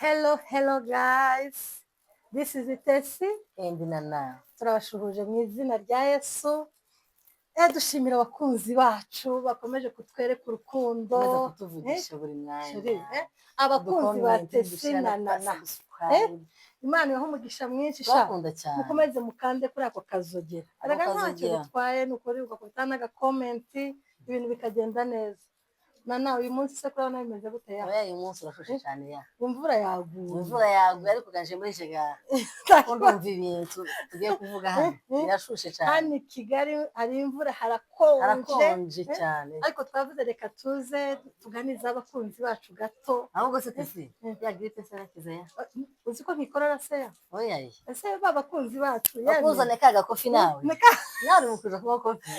Hello guys. This is Itesi. and Nana. Turabashuhuje mu izina rya Yesu. Dushimira abakunzi bacu bakomeje kutwereka urukundo. Komeza kutuvugisha buri mwanya. Abakunzi ba Tesi na Nana. Imana ibahe umugisha mwinshi sha. Bakunda cyane. Mukomeze mukande kuri ako kazogera. Araga ntacyo bitwaye nukuri ugakubita n'agakomenti ibintu bikagenda neza. Nana uyu munsi se kuri nawe bimeze gute ya? Oya uyu munsi urashushe cyane ya. Imvura yaguye. Imvura yaguye ariko ganje muri Kigali. Ko ndumva ibintu tugiye kuvuga hano. Birashushe cyane. Hano i Kigali hari imvura harakonje. Harakonje cyane. Ariko twavuze reka tuze tuganize abakunzi bacu gato. Ahubwo se Tesi ya gripe se rakiza ya. Uzi ko nkikorora se ya? Oya ye. Ese babakunzi bacu bakuzane kaga kofi nawe. Nawe mukuja kuba kofi.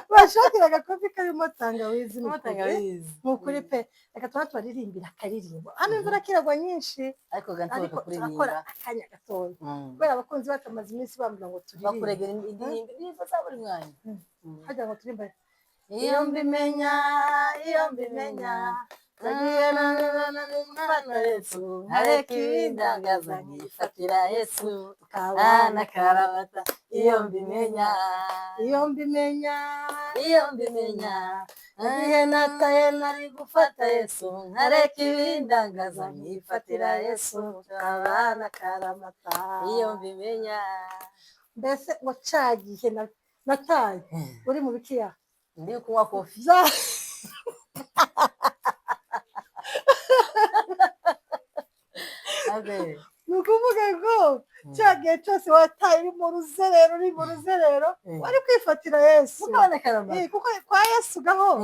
Bashakira agakofi karimo tangawizi Tangawizi. Mukuri pe reka twaririmbira akaririmbo. Hano imvura kiragwa nyinshi Ariko gantoka kuri nimba akanya gatoya. Kubera abakunzi bacu amaze iminsi bambwira ngo turirimbe. Bakuregera indirimbo niba za buri mwanya. Hajya ngo turimbe. Iyo mbimenya nagiye na Yesu areka ibindangaza nkifatira Yesu kabana karabata iyo mbimenya nagiye nataye nari gufata Yesu areka ibindangaza nkifatira Yesu kabana karamata iyo mbimenya. Mbese ngo cagihe nataye uri mu bikiya ndi kunywa kofi ni ukuvuga ngo cya gihe cyose wataye uri mu ruzerero wari kwifatira Yesu kuko kwa Yesu gaho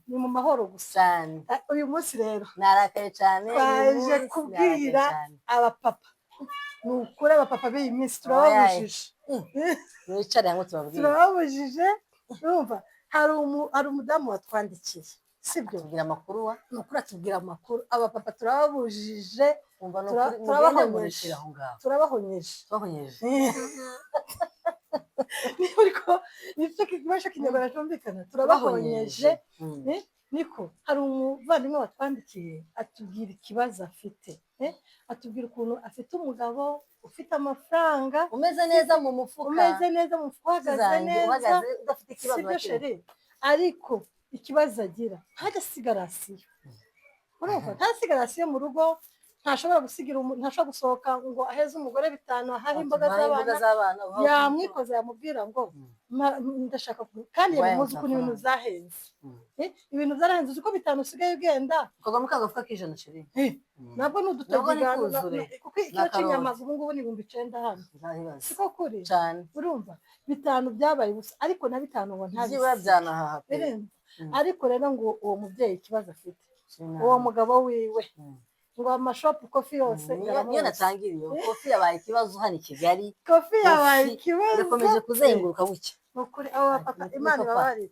ni mu mahoro gusa. Uyu munsi rero narakaye cyane twaje kubwira abapapa ni ukuri abapapa b'iyi minsi turababujije urumva hari umudamu watwandikiye sibyo tubwira amakuru wa nukuri atubwira amakuru abapapa turababujije turabahonyeje niko nicyo kibasha kinyarwanda cyumvikana turabahonyeje niko hari umuvandimwe watwandikiye atubwira ikibazo afite atubwira ukuntu afite umugabo ufite amafaranga umeze neza mu mufuka uhagaze neza udafite ikibazo sheri ariko ikibazo agira ntajya sigarasiyo urumva nta sigarasiyo mu rugo ntashobora gusohoka ngo aheze umugore bitanu ahahe imboga z'abana yamwikoza yamubwira ngo ndashaka kandi yamuzi ukuntu ibintu zahenze ibintu zarahenze uzi ko bitanu usigaye ugenda ukagwa mu kagafuka k'ijana sheri nabwo ni udutoki kuko ikiro cy'inyama ubu ngubu ni 900 hano siko kuri urumva bitanu byabaye ubusa ariko na bitanu ngo ntazi byanahaha ariko rero ngo uwo mubyeyi ikibazo afite uwo mugabo wiwe ngo amashopu kofi yose niyo natangiriye kofi yabaye ikibazo hano i Kigali kofi yabaye ikibazo yakomeje kuzenguruka bucya nukuri abo papa Imana ibabarire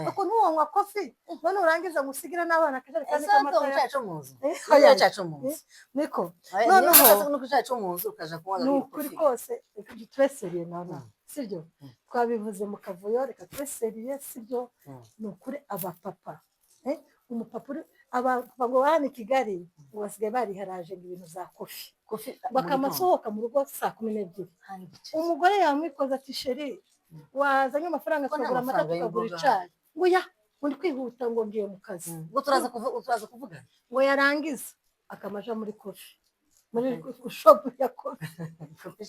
uko nuwanywa kofi none urangiza gusigira n'abana akajerekani k'amata yacu mu nzu niko noneho mu nzu ukaja kunywa nukuri kose tweseriye nana sibyo twabivuze mu kavuyo reka tweseriye sibyo nukuri abapapa umupapa abapapa ngo hano i Kigali basigaye bariharaje ngo ibintu za kofi bakamasohoka mu rugo saa 12 umugore yamwikoza ati sheri wazanye amafaranga tukagura amata tukagura icayi ngo ya undi kwihuta ngo ngiye mu kazi ngo turaza kuvuga ngo yarangiza akamaja muri kofi muri shop ya kofi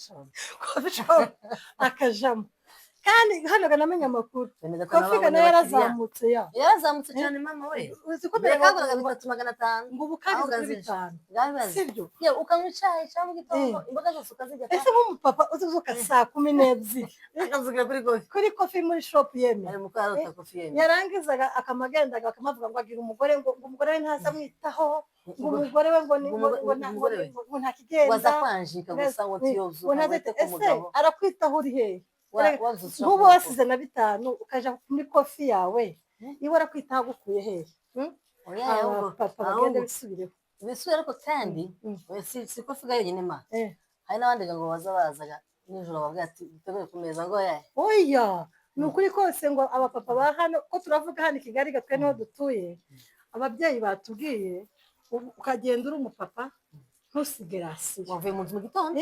shop akajamo kandi hano ganamenya amakuru kofi gana yarazamutse cyane mama we uzi ko biragaguraga 3,500 ngo bukagize kuri 5 sibyo ye ukanywa icayi cyangwa igitondo imboga zose ukazijya ese nk'umupapa uzuzuka saa 12 akazugira kuri kofi muri shop yeme ari mukarota kofi yeme yarangizaga akamagendaga akamavuga ngo agira umugore ngo umugore we ntaza mwitaho ngo umugore we ngo nta kigenda waza kwanjika gusa ngo tiyozu wonazete ese arakwitaho uri hehe nk'ubu wasize na 5 ukaja muri kofi yawe iwe arakwitaho gukuye hehe papa bagende bisubireho ariko kandi si kofi gayo nyine ma hari n'abandi ngo bazaga nijoro bavuga ati dutegure ku meza ngo oya ni ukuri kose ngo abapapa ba hano ko turavuga hano i Kigali gatwe niho dutuye ababyeyi batubwiye ukagenda uri umupapa ntusige rasiyo wavuye mu nzu mu gitondo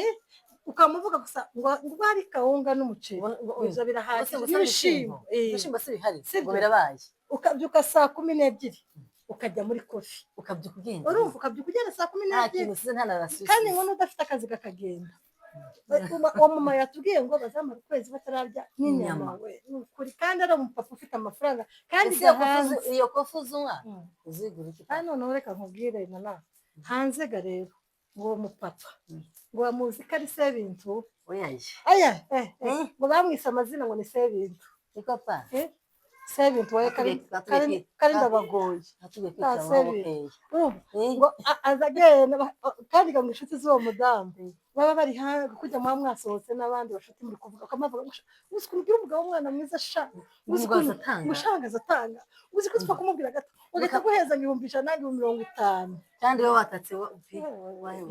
ukamuvuga gusa ngo ari kawunga n'umuceri ibyo birahagije n'ibishimbo ibishimbo si bihari ngo birabaye ukabyuka saa 12 ukajya muri kofi ukabyuka ugenda urumva ukabyuka ugenda saa 12 nta kintu usize nta na rasiyo kandi ngo n'udafite akazi kakagenda uwo mama yatubwiye ngo bazamara ukwezi batararya n'inyama we ukuri kandi ari umupapa ufite amafaranga kandi iyo kofi uzunywa uzigura iki kandi noneho reka nkubwire nana hanze ga rero ngo mupapa ngo bamuzi ko ari Sebintu aya ngo bamwise amazina ngo ni Sebintu niko pa Sebintu we kari ndabagoye ngo azagenda kandi ngo inshuti z'uwo mudamu baba bari hanze kujya mu mwasohotse n'abandi bashuti muri kuvuga akamavuga ngo ugira umugabo w'umwana mwiza sha mushangaza atanga uzi ko twa kumubwira gato ugahita guheza ngo 150 kandi we watatse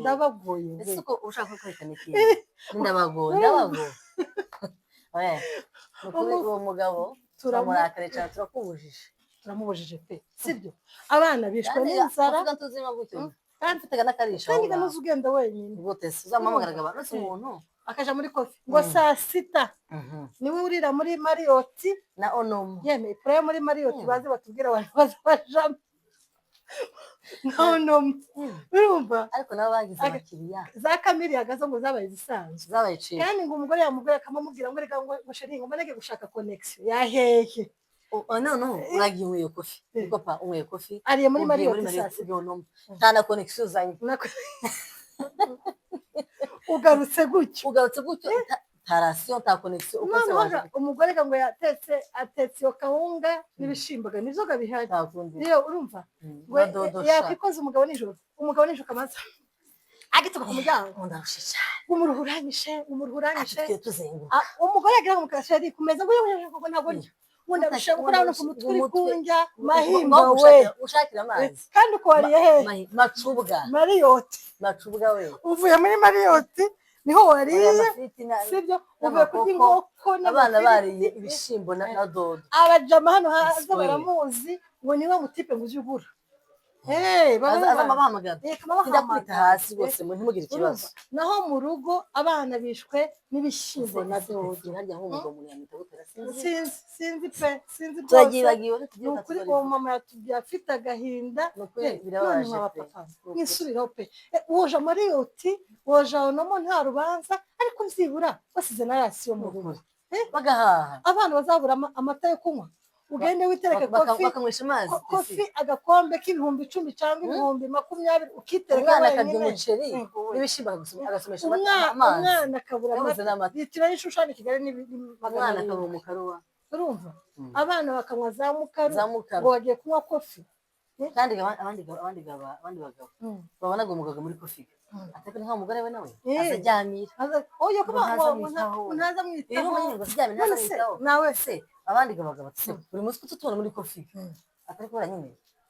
ndabagoye ese uko ushaka kwerekana ikintu ndabagoye uwo mugabo turamurakare cyane turamubujije pe sibyo abana bishwe n'inzara kandi mfite n'akarisho kandi ganuze ugenda wenyine gute uzamuhamagaraga abantu se umuntu akaja muri kofi ngo saa 6 niwe urira muri Marriott na Onomo yeme ipure muri Marriott baze batubwira abantu bazajamo no urumva ariko nabo bagize abakiriya za kamiri hagaze ngo zabaye zisanzwe zabaye ciye kandi ngo umugore yamubwira akamubwira ngo reka ngo sheri ngo manege gushaka connection yahehe no uragiye uyo kofi niko pa umwe kofi ariye muri Marriott sasa nta na connection uzanye ugarutse gutyo tarasiyo ta connection ukoze waje umugore ngo atetse yo kawunga n'ibishimbaga nivyo gabihari iyo urumva ngo yakikoze umugabo nijoro kamaza agituka ku muryango ndashisha umuruhuranyishe umugore agira mu kashari kumeza ngo ngo ntabwo wunda bishaka gukora no kumuturi kunja mahimba we ushakira amazi kandi uko wariye he macubwa we uvuye muri Marriott niho wariye sibyo uvuye kurya inkoko n'abana bariye ibishimbo na dodo abajama hano haza baramuzi ngo niwe mutipe nguzugura bahamagara ndakubita hasi bose mu ntimugire ikibazo naho mu rugo abana bishwe n'ibishimbo na dodo harya nk'umugabo umuntu yamita gutera sinzi turagibagiwe kuri uwo mama yatubwiye afite agahinda birabaje nisubiraho pe woja Marriott woja Onomo nta rubanza ariko byibura basize na rasiyo mu rugo bagahaha abana bazabura amata yo kunywa ugende witereke bakanywesha amazi kofi agakombe k'ibihumbi 10 cyangwa ibihumbi 20 ukitereka umwana akarya umuceri n'ibishimbo agasomesha amazi umwana akabura amata litiro y'ishushani Kigali umwana akabura umukaruwa urumva abana bakanywa za mukaru ngo bagiye kunywa kofi kandi abandi bagabo babonaga umugabo muri kofi ataka nka umugore we nawe azajyamira oyo kuba ntaza mwitaho nawe se abandi bagabo se buri munsi tutubona muri kofi atari kubara nyine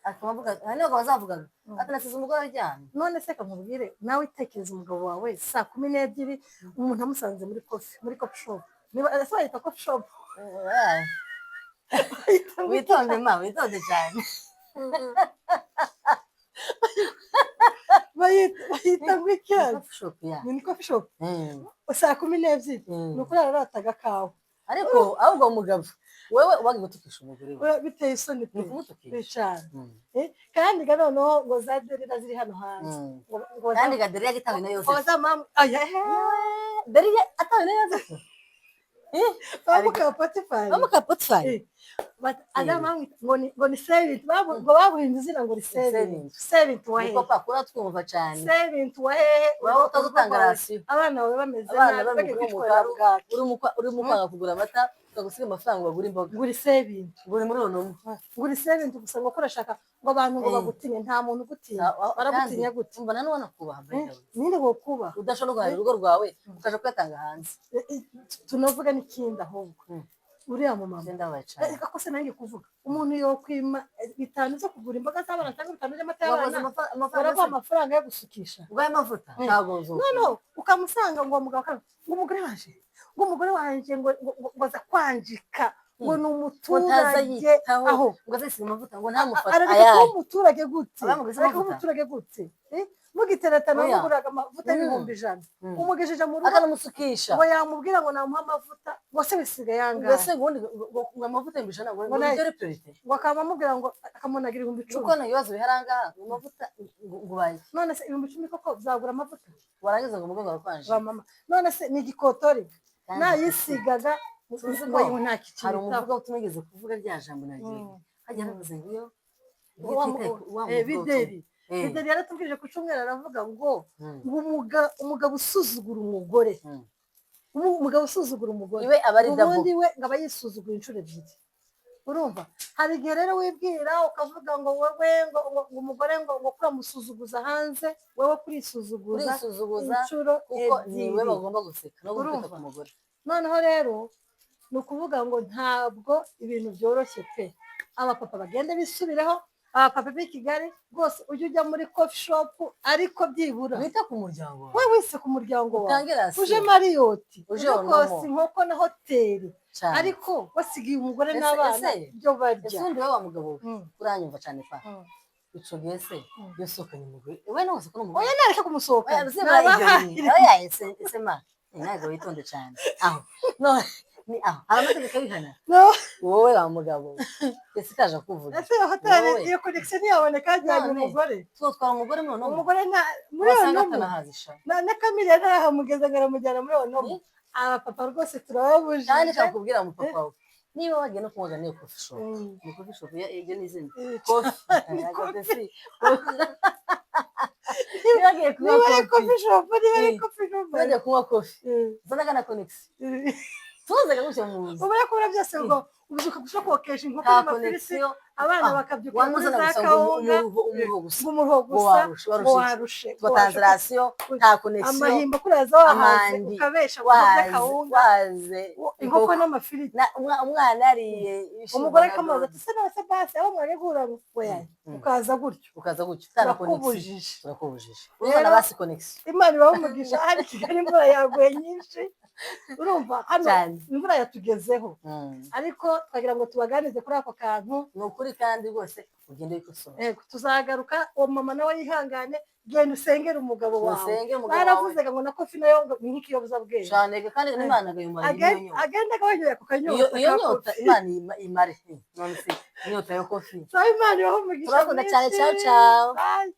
akavuga hano bazavugaga atanasize umugore ajyana none se kamubwire nawe itekereza umugabo wawe saa 12 umuntu amusanze muri coffee shop niba asayita coffee shop witonde cyane bayita ngwikyazi ni coffee shop saa 12 nuko arataga kawe ariko ahubwo umugabo wewe ubagi gutukisha umugore we biteye isoni pe cyane kandi noneho ngo za derira ziri hano hanze kandi derira gitawe na Yozefu oza mama aya derira atawe na Yozefu bamuka Potifari adama ngo ni Sebintu ngo babuhinze izina ngo ni Sebintu wahe niko pakura twumva cyane Sebintu wahe wowe utazutanga rasiyo abana bawe bameze nabi uri mukanga kugura amata ukagusiga amafaranga bagura imboga nguri Sebintu nguri muri Onomo nguri Sebintu gusa ngo kurashaka ngo abantu ngo bagutinye nta muntu gutinya baragutinya gute mbona nubona kubaha ninde ngo kuba udashobora guhara urugo rwawe ukaje kwatanga hanze tunovuga n'ikindi ahubwo uriya mu mama reka ko se nange kuvuga umuntu yo kwima 5 zo kugura imboga z'abana cyangwa 5 y'amata y'abana barava amafaranga yo gusukisha ubwaye amavuta ntago zo no ukamusanga ngo umugabo ngo umugore wanje ngo aza kwanjika ngo ni ngo ntaza umuturage yitaho aho ngo azisiga amavuta ngo ntamufate arabika kuba ayahe umuturage gute Abamugize ariko amavuta? umuturage gute mugiteretana Oya. muguraga amavuta y'ibihumbi 100 umugejeje mu rugo akanamusukisha ngo yamubwira ngo namuha amavuta ngo se bisiga yangahe mbese ubundi ngo amavuta y'ibishana ngo Ngo nayo- nibyo priorite ngo akaba amubwira ngo akamunagira 10,000 kuko nta bibazo biharanga ngo amavuta ngo baye none se 10,000 koko byagura amavuta warangiza ngo umugongo wakwanje ba mama none se ni igikotori Kandi nayisigaga Tuzi ngo ko nta hari kiciro umuvuga ubutumwa yigeze kuvuga rya jambo nagiye hajya aravuze ngo iyo bideri bideri yaratubwirije ku cyumweru aravuga ngo umugabo usuzugura umugore umugabo usuzugura umugore iwe aba ari dabo ubundi we ngo aba yisuzugura inshuro ebyiri urumva hari igihe rero wibwira ukavuga ngo wowe ngo umugore ngo kuramusuzuguza hanze wowe kurisuzuguza inshuro kuko ebyiri niwe bagomba guseka no gufata ku mugore noneho rero ni ukuvuga ngo ntabwo ibintu byoroshye pe abapapa bagenda bisubiraho abapapa b'i Kigali rwose ujya ujya muri coffee shop ariko byibura wita ku muryango we wise ku muryango wawe wawe uje mariyoti uje kosi inkoko na hoteli cyane ariko wasigiye umugore Ese- n'abana ese- ibyo barya ese undi we wa mugabo we uranyumva cyane pa ico gihe se iyo sohokanye umugore we nawe se ko n'umugore oya nareka kumusohoka oya se barayiganye oya ese ma ntabwo witonde cyane aho no ni aho hari amategeko abihana no wowe wa mugabo ese kaje kuvuga ese hoteli Wowe. iyo connection yaboneka hajyanye None. umugore twotwara umugore muri ono umugore muri wasanga ono atanahazisha na kamiri yari ahamugeza ngo aramujyana muri ono abapapa rwose turababujije kandi kakubwira mu papa wawe niba wagiye no kunywa niyo coffee shop ni coffee shop ibyo ni izina coffee niba wagiye kunywa niba ari coffee coffee shop niba ari coffee shop wagiye kunywa coffee zanaga na connection tuzaga gutya mu nzu ubu yakubura byose ngo ubyuka gushokokesha inkoko ka n'amafiriti connection abana bakabyuka muri wamuzana za gusa kawunga umuho gusa umuho gusa ngo warushe translation nta connection amahimba kuriya wahaze amandi, ukabesha kuburyo kawunga waze inkoko n'amafiriti umwana ariye umugore kamaze ati se nose basi aho mwari gura we ukaza gutyo ukaza gutyo turakubujije turakubujije uzana basi connection imana ibaho umugisha hari Kigali imvura yaguye nyinshi urumva hano Cyane. imvura yatugezeho ariko twagira ngo tubaganize kuri ako kantu ni ukuri kandi rwose ugende wikosora tuzagaruka uwo mama nawe yihangane genda usengere umugabo wawe usenge umugabo wawe baravuzaga ngo na kofi nayo ngo ni nk'ikiyobuzabwenge cyane kandi n'imana agayumara iyo nyota agenda agabanyura ku kanyota iyo nyota imana imare none se inyota yo kofi so imana ibaho umugisha turakunda cyane ciao ciao Bye.